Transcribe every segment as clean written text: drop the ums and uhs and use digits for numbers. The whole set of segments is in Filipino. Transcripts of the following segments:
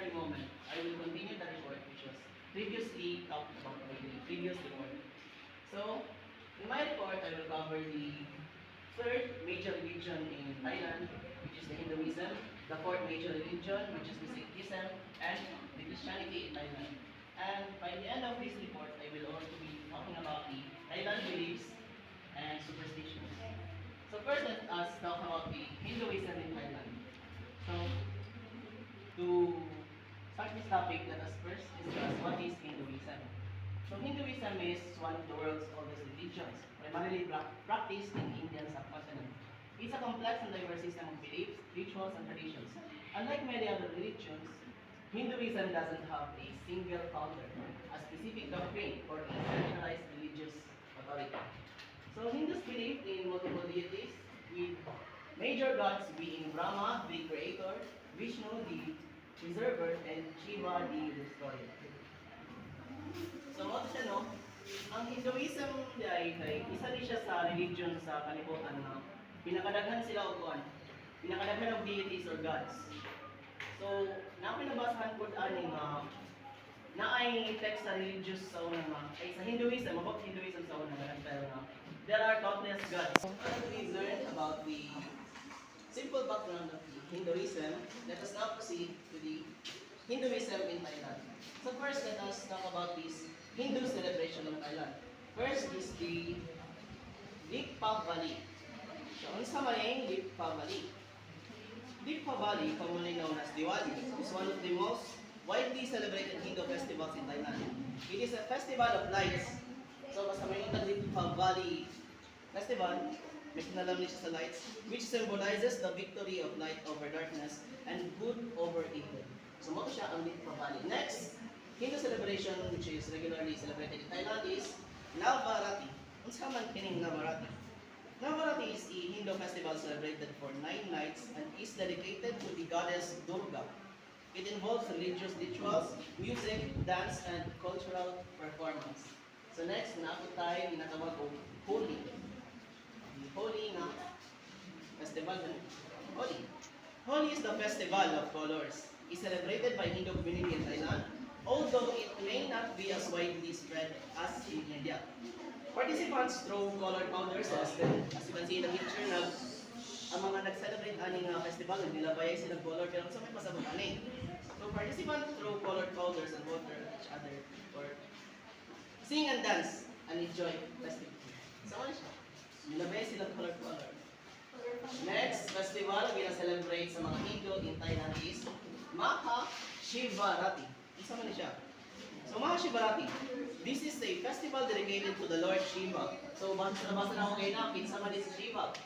very moment, I will continue the report which was previously talked about by the previous report. So, in my report, I will cover the third major religion in Thailand, which is the Hinduism, the fourth major religion, which is the Sikhism, and the Christianity in Thailand. And by the end of this report, I will also be talking about the Thailand beliefs and superstitions. So first, let us talk about the Hinduism in Thailand. So, to start this topic, let us first discuss what is Hinduism. So Hinduism is one of the world's oldest religions, primarily practiced in Indian subcontinent. It's a complex and diverse system of beliefs, rituals, and traditions. Unlike many other religions, Hinduism doesn't have a single founder, a specific doctrine, or a centralized religious authority. So Hindus believe in multiple deities, with major gods being Brahma, the creator, Vishnu, the preserver, and Shiva, the restorer. So, mo siya, no? Ang Hinduism ay isa ni siya sa religion sa kalibutan na pinakadaghan sila og kuan. Pinakadaghan og deities or gods. So, na pinabasahan ko ani nga na ay text sa religious sa una nga ay sa Hinduism, about Hinduism sa una nga pero na there are countless gods. So, as we learn about the simple background of the Hinduism, let us now proceed to the Hinduism in Thailand. So first, let us talk about this Hindu celebration in Thailand. First is the Deepavali. So, unsa man ang Deepavali? Deepavali, commonly known as Diwali, is one of the most widely celebrated Hindu festivals in Thailand. It is a festival of lights. So, basta may itang Deepavali festival, may sinalam niya siya sa lights, which symbolizes the victory of light over darkness and good over evil. So, mo siya ang Deepavali. Next, Hindu celebration which is regularly celebrated in Thailand is Navaratri. Unsa man kining Navaratri? Navaratri is a Hindu festival celebrated for 9 nights and is dedicated to the goddess Durga. It involves religious rituals, music, dance, and cultural performance. So next, napo tayo ginatawag og Holi. The Holi na festival na Holi. Holi is the festival of colors. It's celebrated by Hindu community in Thailand, although it may not be as widely spread as in India. Participants throw colored powders as you can see in the picture na ang mga nag-celebrate aning festival, nilabayay sila color pero sa may pasabot ani. So participants throw colored powders and water at each other or sing and dance and enjoy festivity. So ano siya? Nilabayay sila colored powder. Next festival na celebrate sa mga Hindu in Thailand is Maha Shivarati. Isa man siya. So Mahashivarati, this is a festival dedicated to the Lord Shiva. So basta na ako kayo na, kinsa man si Shiva.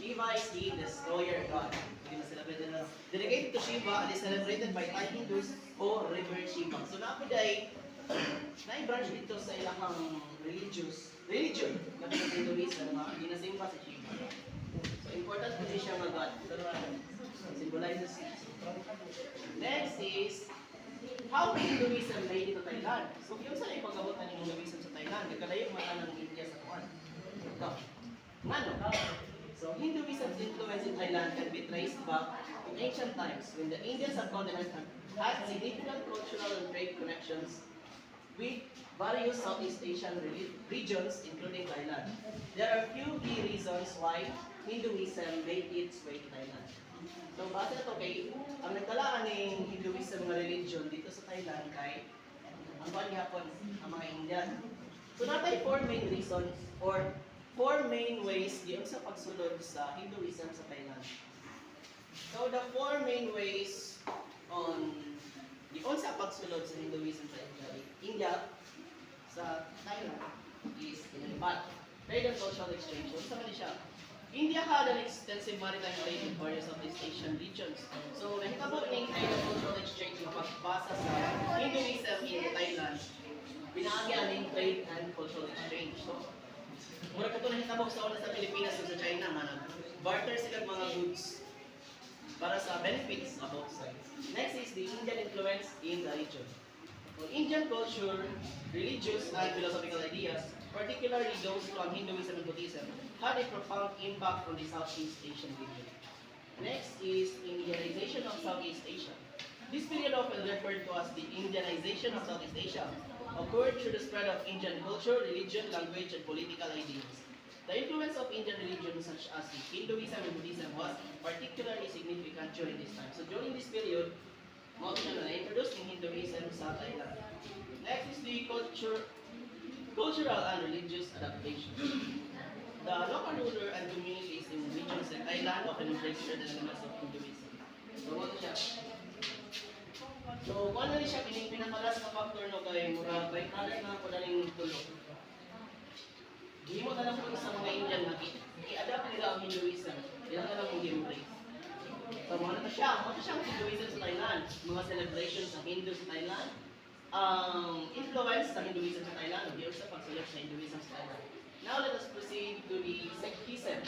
Shiva is the destroyer god. Dedicated to Shiva and is celebrated by Thai Hindus who revere Shiva. So napiday, na-branch dito sa ilang religion na Hinduism na ginasimba si Shiva. So important po siya mga god. Symbolizes. Next is how Hinduism made it to Thailand. So, yung sa ipag-abutan ng Hinduism sa Thailand, nagkalayo mata ng India sa kuwan. Ito. Ngano? So, Hinduism's influence in Thailand can be traced back to ancient times when the Indian subcontinent had significant cultural and trade connections with various Southeast Asian regions, including Thailand. There are few key reasons why Hinduism made its way to Thailand. So, base na ito kay, ang nagtalaan ng Hinduism na religion dito sa Thailand kay ang pangyapon, ang mga Indian. So, natay 4 main reasons or 4 main ways diyon sa pagsulod sa Hinduism sa Thailand. So, the 4 main ways on diyon sa pagsulod sa Hinduism sa India sa Thailand is in trade and cultural exchange. So, sa siya? India had an extensive maritime trade in various Southeast Asian regions. So, nahitabo ng trade and cultural exchange na pagpasa sa Hinduism in Thailand. Pinaagyan ng trade and cultural exchange. So, mura ka ito nahitabo sa una sa Pilipinas o sa China, barter sila mga goods para sa benefits of both sides. Next is the Indian influence in the region. Well, Indian culture, religious and philosophical ideas, particularly those from Hinduism and Buddhism, had a profound impact on the Southeast Asian region. Next is Indianization of Southeast Asia. This period often referred to as the Indianization of Southeast Asia occurred through the spread of Indian culture, religion, language, and political ideas. The influence of Indian religions such as Hinduism and Buddhism was particularly significant during this time. So during this period, mga siya na introduced in Hinduism sa Thailand. Next is the cultural and religious adaptation. The local ruler and communities in regions like Thailand often registered the elements of Hinduism. So ano siya? So kung ano siya pinakalas na factor no kay mura by color na ko daling tulog. Hindi mo na lang po sa mga Indian na i-adapt nila ang Hinduism. Yan na lang yung embrace. So mga na siya ang Hinduism sa Thailand. Mga celebrations ng Hindu sa Thailand. Influence sa Hinduism sa Thailand. Hindi sa pagsulot sa Hinduism sa Thailand. Now let us proceed to the Sikhism.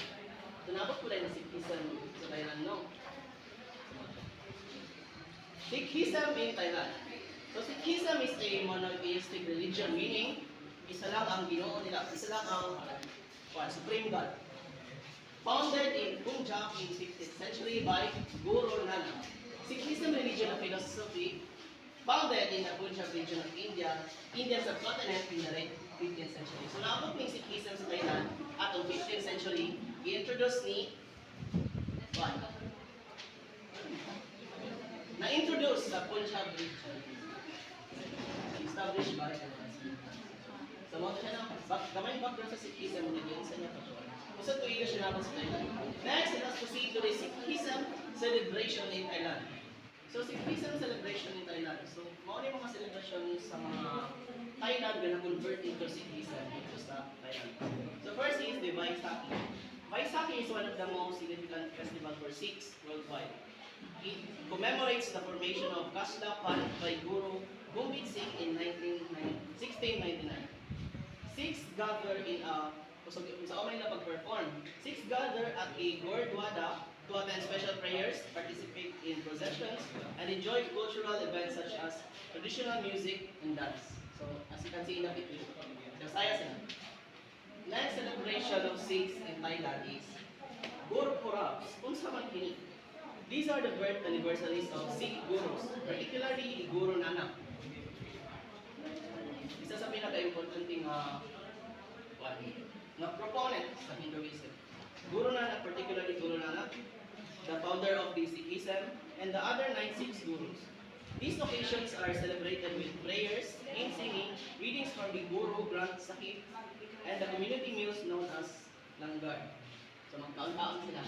Tunabot ko lang na Sikhism sa Thailand, no? Sikhism in Thailand. So Sikhism is a monotheistic religion, meaning isa lang ang ginoo nila, isa lang ang Supreme God. Founded in Punjab in 15th century by Guru Nanak. Sikhism religion of philosophy founded in the Punjab region of India, Indian subcontinent in the late 15th century. So naabot ng Sikhism sa Thailand atong 15th century, i-introduce ni what? Na-introduce sa Punjab region. Established by so mga siya na, kamay background sa Sikhism, naging sa niya pa siya. Kung tuwiga siya naman sa Thailand. Next, let us proceed to the Sikhism celebration in Thailand. So, Sikhism celebration in Thailand. So, mga mga celebration sa mga Thailand na convert into Sikhism dito sa Thailand. So, first is the Vaisakhi. Vaisakhi is one of the most significant festivals for Sikhs worldwide. It commemorates the formation of Kasla Panth by Guru Gobind Singh in 1699. Sikhs gather in a sa online na pag-perform. Sikhs gather at a Gurdwara to attend special prayers, participate in processions, and enjoy cultural events such as traditional music and dance. So, as you can see in the picture, kasaya sila. Next celebration of Sikhs in Thailand is Gurpurab. Unsa man kini? These are the birth anniversaries of Sikh gurus, particularly Guru Nanak. Isa sa pinaka-importanting na proponent sa Hinduism. Guru Nanak, particularly Guru Nanak, the founder of the Sikhism, and the other 9 Sikh gurus. These occasions are celebrated with prayers, hymn singing, readings from the Guru Granth Sahib, and the community meals known as Langar. So magkaon-kaon sila.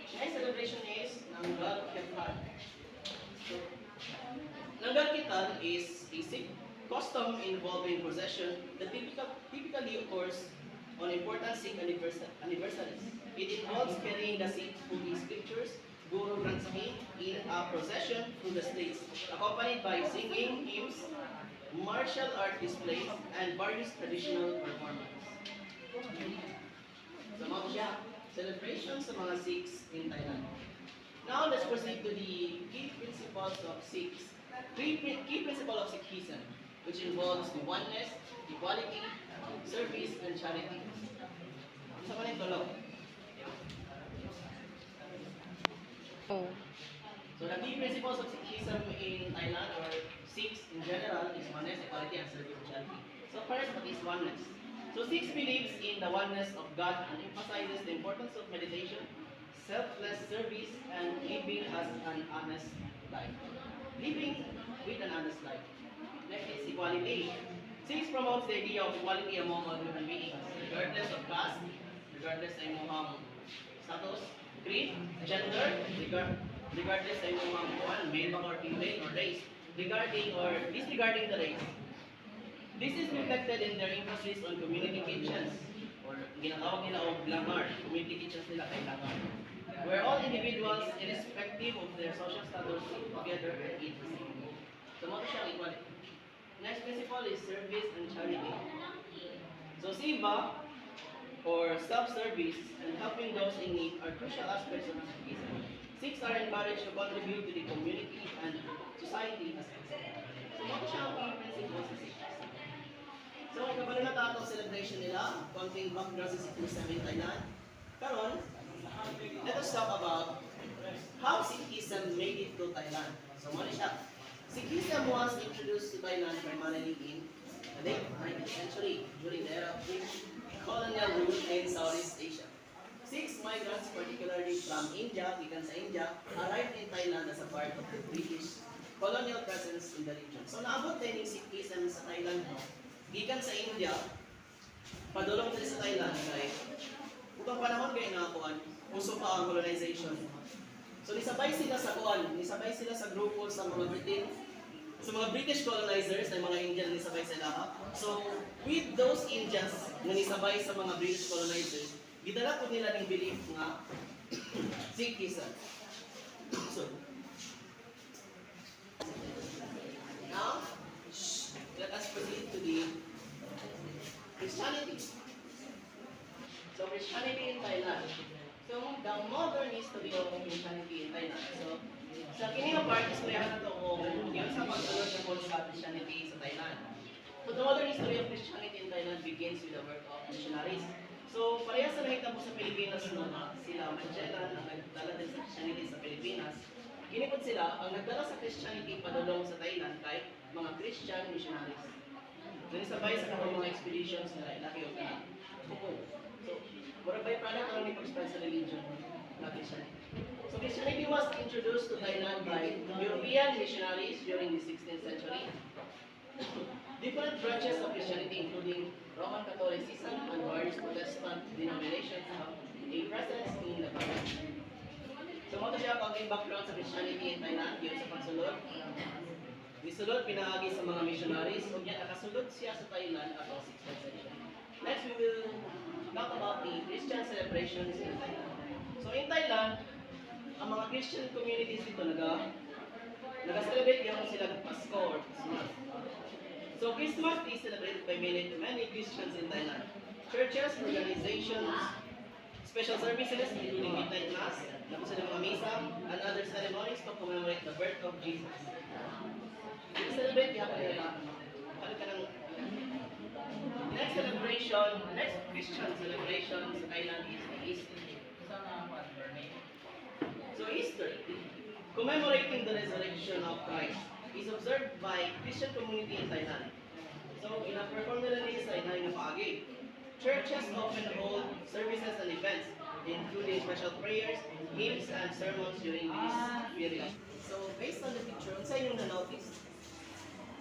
Next celebration is Nangal Kirtan. So, Nangal Kirtan is a Sikh custom involving procession that typically occurs on important Sikh anniversaries. It involves carrying the Sikh holy scriptures, Guru Granth Sahib, in a procession through the streets, accompanied by singing, hymns, martial art displays, and various traditional performances. So mga siya, celebrations sa mga Sikhs in Thailand. Now let's proceed to the key principles of Sikhs. Key principle of Sikhism, which involves the oneness, equality, service, and charity. Sa maning tulog. Oh. So the key principles of Sikhism in Thailand or Sikhs in general is oneness, equality, and service, and charity. So first, what is oneness? So Sikhs believes in the oneness of God and emphasizes the importance of meditation, selfless service, and living as an honest life. Living with an honest life. Next is equality. Sikhs promotes the idea of equality among all human beings, regardless of caste, regardless sa imong status, creed, gender, regardless sa imong male ba or female or race, regarding or disregarding the race. This is reflected in their emphasis on community kitchens, or ginatawag nila og langar, community kitchens nila kay langar, where all individuals, irrespective of their social status, live together and eat the same. So, mo siya equality. Next principle is service and charity. So, Siva, or self-service and helping those in need are crucial aspects of Sikhism. Sikhs are encouraged to contribute to the community and society as a whole. So, mo siya ang key principle sa Sikhism. So, ikabalo na tayo ang celebration nila, konting background sa Sikhism in Thailand. Karon, let us talk about how Sikhism made it to Thailand. So, So, muna siya. Sikhism was introduced to Thailand primarily in the late 19th century during the era of British colonial rule in Southeast Asia. Six migrants, particularly from India, gikan sa India, arrived in Thailand as a part of the British colonial presence in the region. So naabot din yung Sikhism sa Thailand, no? Gikan sa India, padulong din sa Thailand kay upang panahon kay nakakuan, uso pa ang colonization. So nisabay sila sa kuan, nisabay sila sa grupo sa mga British colonizers na mga Indian nisabay sila ha. So with those Indians na nisabay sa mga British colonizers, gidala po nila ng belief nga Sikhism. So now, let us proceed to the Christianity. So Christianity in Thailand. So the modern history of Christianity in Thailand. So sa kini nga part is kaya na to kung yun sa pagsunod ng sa Christianity sa Thailand. So the modern history of Christianity in Thailand begins with the work of missionaries. So parehas sa nakita mo sa Pilipinas no, sila Magellan ang nagdala din sa Christianity sa Pilipinas. Kinipod sila ang nagdala sa Christianity padulong sa Thailand kay mga Christian missionaries. Nanisabay sa kanilang mga expeditions nila ilaki o na. So, mura byproduct ang nipag-spread sa religion na Christianity. So Christianity was introduced to Thailand by European missionaries during the 16th century. Different branches of Christianity including Roman Catholicism and various Protestant denominations have a presence in the country. So mo siya ang background sa Christianity in Thailand yun sa pagsulod. Gisulod pinaagi sa mga missionaries ug yan nakasulod siya sa Thailand atong 16th century. Next we will talk about the Christian celebrations in Thailand. So in Thailand, ang mga Christian communities dito naga-celebrate yung sila ng Pasko or Christmas. So Christmas is celebrated by many Christians in Thailand. Churches, organizations, special services including midnight mass, tapos sila mga misa, and other ceremonies to commemorate the birth of Jesus. I-celebrate kaya pa nila next celebration, next Christian celebration sa Thailand is the Easter. So Easter, commemorating the resurrection of Christ, is observed by Christian community in Thailand. So ina-perform nila ni sa inahin na paagi. Churches often hold services and events, including special prayers, hymns, and sermons during this period. So based on the picture, ano sa inyong na-notice?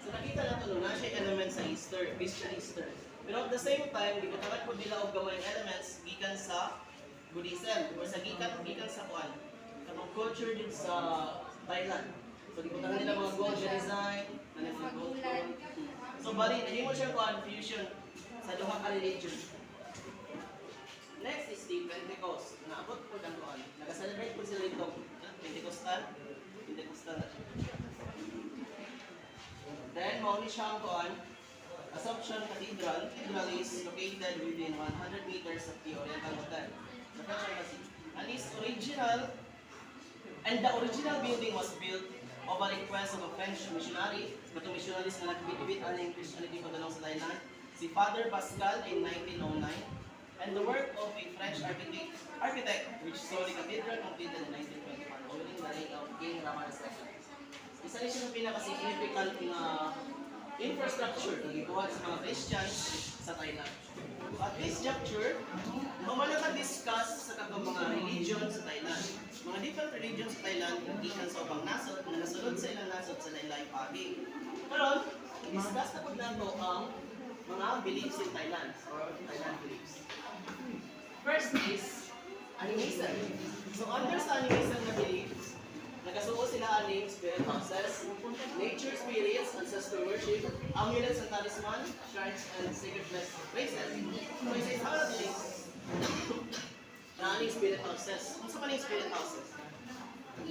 So nakita na ito na siya element sa Easter, Christian Easter. Pero at the same time, di ko talag po nila og gamay elements gikan sa Buddhism or sa gikan sa kuan. Katong culture din sa Thailand. So di ko talag nila mga gold design, ano sa gold. So bali, nahimo siya kuan fusion sa duha ka religion. Next is the Pentecost. Naabot po ng kuan. Nag-celebrate po sila ito. Pentecostal. Then, mauni siya ang kuan. Assumption Cathedral. Cathedral is located within 100 meters of the Oriental Hotel. Sa French Embassy. And the original building was built over request of a French missionary. Itong missionaries na nagbibit ang Christianity padulong sa Thailand. Si Father Pascal in 1909. And the work of a French architect which saw the cathedral completed in 1921 during the reign of King Rama II. Isa rin siya ng pinaka-significant na infrastructure na ginawa sa mga Christians sa Thailand. At this juncture, mamalaka-discuss sa kakang mga religion sa Thailand. Mga different religions sa Thailand, ikan sa upang nasod, na nasunod sa ilang nasod sa laylay pagi. Karon, discuss na po nato ang mga beliefs in Thailand, or Thailand beliefs. First is animism. So under sa animism na beliefs, nagasuo sila aning spirit houses, nature spirits, ancestor worship, amulets and talisman, shrines, and sacred places. So it says, how are these? Na aning spirit houses. Ano sa maning spirit houses?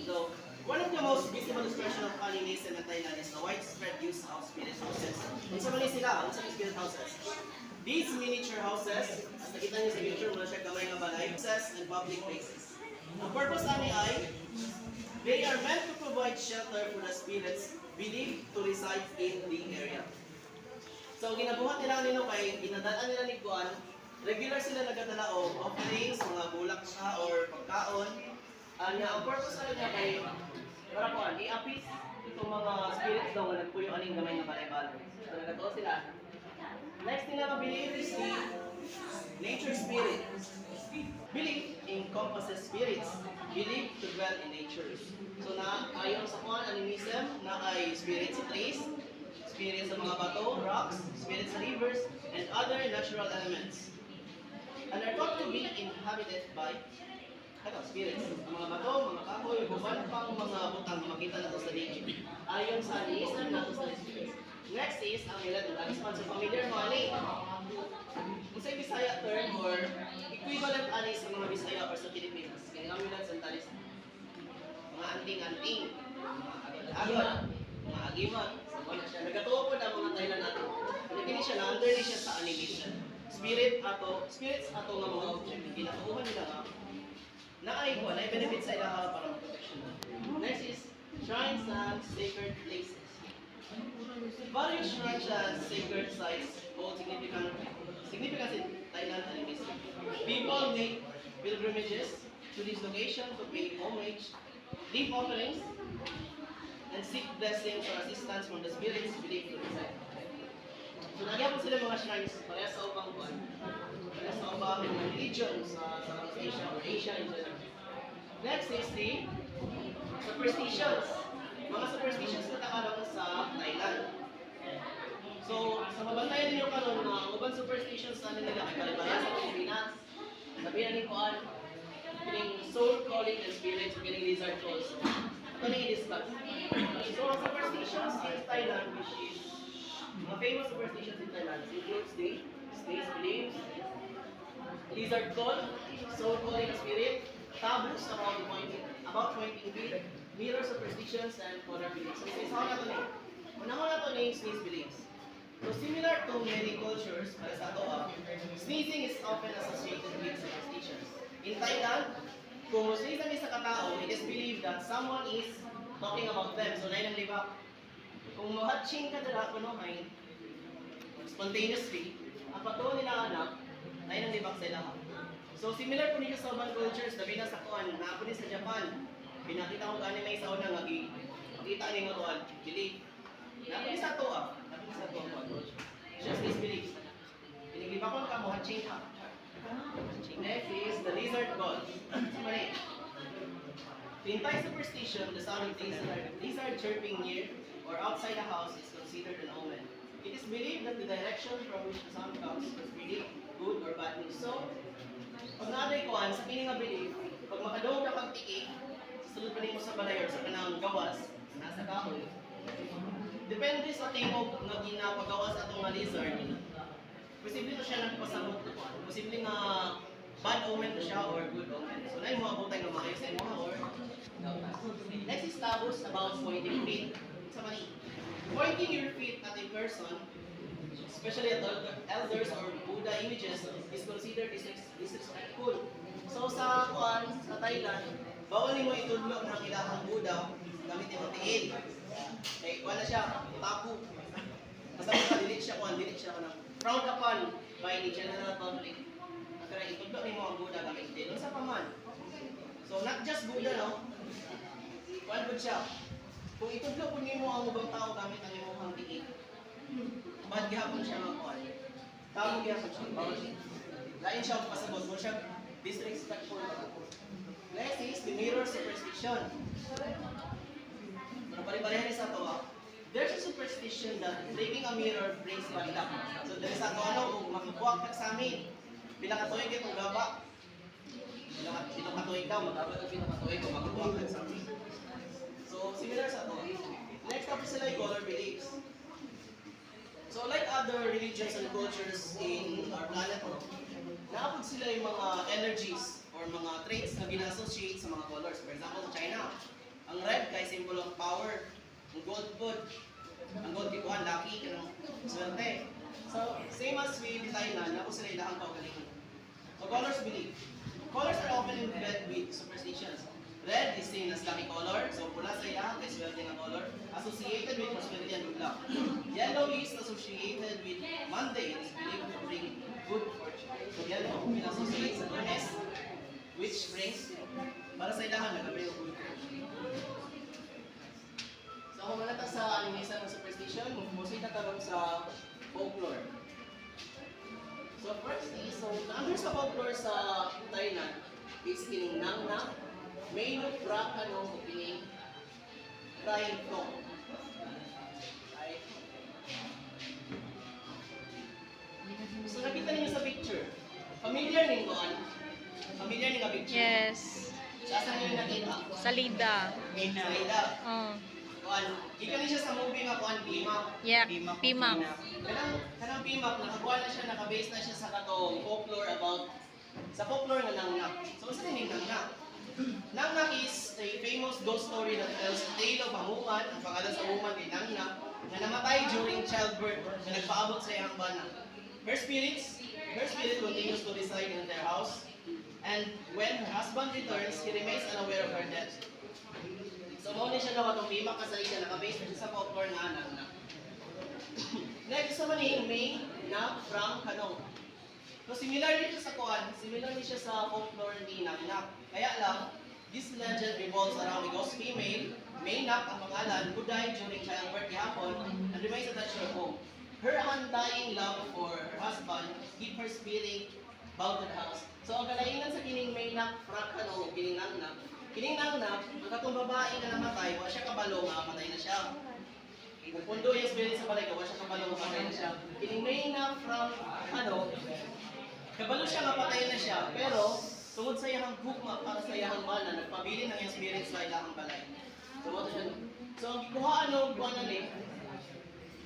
So, one of the most visible expression of animism in Thailand is the widespread use of spirit houses. Ano sa maning sila? Ano sa spirit houses? These miniature houses, as nakita niyo sa picture, muna siya kamay nga balay, houses and public places. Ang purpose ani ay, they are meant to provide shelter for the spirits believed to reside in the area. So, ginabuhat nila nino kay, ginadalaan nila ni Kuan, regular sila nagadala o offerings, mga bulak siya or pagkaon. Ang purpose nila kay, Para po, i-apis itong mga spirits daw na nagpuyo aning gamay nga balay-balay. So, nagkatoo sila. Next nila mabilib is the nature spirit. Belief encompasses spirits. Believe to dwell in nature. So na ayon sa kuan animism na ay spirits sa trees, spirits sa mga bato, rocks, spirits sa rivers, and other natural elements. And are thought to be inhabited by spirits. Ang mga bato, mga kahoy, guban pang mga butang na makita nato sa nature. Ayon sa animism nato sa spirits. Next is ang ilan ng agispan sa familiar money. Kung sa Bisaya term or equivalent ani sa mga Bisaya or sa Pilipinas, kaya ang ilan sa talis mga anting-anting, mga agad-agad, mga agimat, sa mga siya. Nagatuwa po na mga Thailand nato. Nagkini siya na under siya sa animation. Spirits ato nga mga object. Ginatuuhan nila nga na ay ko, na benefit sa ilaha para mag-protection. Next is shrines and sacred places. Various shrines and sacred sites hold significance in Thailand animism. People make pilgrimages to this location to pay homage, leave offerings, and seek blessings or assistance from the spirits believed to reside. So nagyapon sila mga shrines pareha sa ubang buwan, pareha sa ubang religion sa South Asia or Asia in general. Next is the superstitions. Mga superstitions na nakalong sa Thailand. So, sa mabantayan ninyo karon na ubang superstitions na nila ay kalibaya sa Pilipinas. Sabihan ni Kuan, kining soul calling and spirits, kining lizard calls. Ito na i-discuss. So, ang superstitions in Thailand, which is mga famous superstitions in Thailand, includes the space beliefs, lizard call, soul calling spirit, taboos about 20 feet, mirror superstitions, and color beliefs. So, isa na ito na. Unang na ito na yung sneeze beliefs. So, similar to many cultures, para sa ito, sneezing is often associated with superstitions. In Thailand, kung sneeze ang isa katao, it is believed that someone is talking about them. So, lain ang libak. Kung mahatching ka dala, kuno ay spontaneously, ang patuwa nila anak, lain ang libak sa ilaha. So, similar po nito sa urban cultures, labi na sa kuan, na po sa Japan. Pinakita ko anime sa una nga makita ni mo tuan, believe. Na po sa to na po sa to just this belief. Pinigiba ko ka mo hatching ka. Next is the lizard god. Mali. In Thai superstition, the sound of lizard chirping near or outside the house is considered an omen. It is believed that the direction from which the sound comes is predict good or bad news. So, pag naaday ko sa pining nga belief, pag makadawag ka pagtiki, sulod pa mo sa balay or sa kanang gawas, nasa kahoy. Depende sa tingog na ginapagawas atong nga lizard. Posible na siya nagpasabot. Posible nga bad omen na siya or good omen. So, na yung mga butay ng mga sa mga or next is taboos about pointing feet. Sa mani. Pointing your feet at a person, especially at elders or Buddha images, is considered disrespectful. So sa Thailand, bawal mo itudlo ng ilahang Buddha gamit yung tiil. Kaya wala siya, tabu. Basta dili siya frowned upon by the general public. Kaya itudlo ni mo ang Buddha gamit tiil. Sa paman. So not just Buddha, no? Kuan po siya. Kung itudlo po nimo ang ubang tao gamit ang imong tiil, bad gihapon siya magkuan. Tamo gihapon siya. Bawal siya. Lain siya ang pasabot mo siya. Disrespectful. Next is the mirror superstition. Pare-parehan sa ito, there's a superstition that breaking a mirror brings bad luck. So, dahil sa ito, kung makabuwag ka sa amin, pinakatuig ka kung gaba, pinakatuig ka, magabag ang pinakatuig kung makabuwag ka sa amin. So, similar sa ito. Next up sila yung color beliefs. So, like other religions and cultures in our planet, naapod sila yung mga energies or mga traits na gina-associate sa mga colors. For example, sa China, ang red kay symbol of power, ang gold food, ang gold kikuhan, lucky, kanang swerte. So, same as with Thailand, naapod sila ilahang kaugalingan. So, colors belief. Colors are often linked with superstitions. Red is seen as lucky color, so pula sa ilahang kay swerte nga color, associated with prosperity and good luck. Yellow is associated with Monday, it is believed to bring good fortune. So, yellow, pinassociate sa goodness, which brings, para sa ilahan, nagabay yung good fortune. sa folklore sa Thailand is kining Nang Nang, may nupra o kining Crying Frog. Right? So nakita niyo sa picture. Familiar ning kuan? Familiar ning picture? Yes. Saan niyo nakita? Salida. Sa ida. Oh. Kuan, gikan ni siya sa movie nga kuan Bima. Yeah. Pimap. Kanang Bima nakakuha na siya, naka-base na siya sa katong folklore about sa folklore nga Nangnak. So sa ning Nangnak. Nangnak is a famous ghost story that tells the tale of a woman, ang pangalan sa woman kay Nangnak, na namatay during childbirth na nagpaabot sa iyang bana. Her spirit continues to reside in their house, and when her husband returns, he remains unaware of her death. So, mo ni siya daw atong Bima kasalida, naka-base na siya sa folklore nga Nangnak. Next naman ni May na from Kanong. So, similar din siya sa kuan, similar din siya sa folklore ni Nangnak. Kaya lang, this legend revolves around a ghost female, May Nak ang pangalan, who died during childbirth gihapon and remains attached to her home. Her undying love for her husband keep her spirit bound to the house. So, ang kalainan sa kining May Nak, from Kanong, kining Nangnak, ang katong babae na namatay, wala siya kabalo, mamatay na siya. Kung pundo yung spirit sa balay, wala siya kabalo, mamatay na siya. Kining May Nak from kabalo siya, mapatay na siya, pero tungod sa iyang gugma para sa iyang mana, nagpabili ng iyang spirit sa ilang balay. So, what siya? So, ang gikuhaan no, buwan na ni,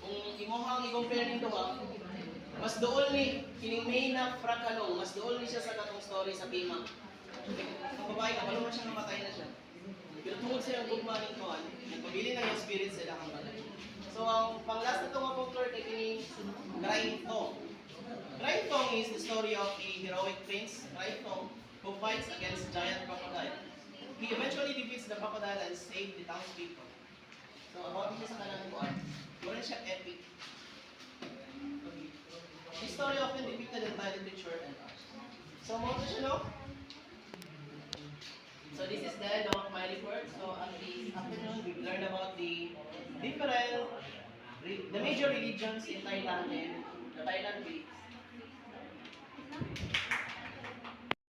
kung imuhang i-compare nito ha, mas dool ni, kining May na Frakanong, mas dool ni siya sa katong story sa Bima. Ang babae, kabalo na siya, namatay na siya. Pero tungod sa iyang gugma ng kuhan, nagpabili ng iyang spirit sa ilang balay. So, ang pang-last na itong folklore kay kining Crying Frog. Crying Frog is the story of a heroic prince, Crying Frog, who fights against giant crocodile. He eventually defeats the crocodile and saves the townspeople. So, about siya sa kanang kuhan, wala siya epic. This story often depicted in Thai literature and art. So, mo siya no? So, this is the end of my report. So, at this afternoon, we've learned about the major religions in Thailand and the Thailand beliefs.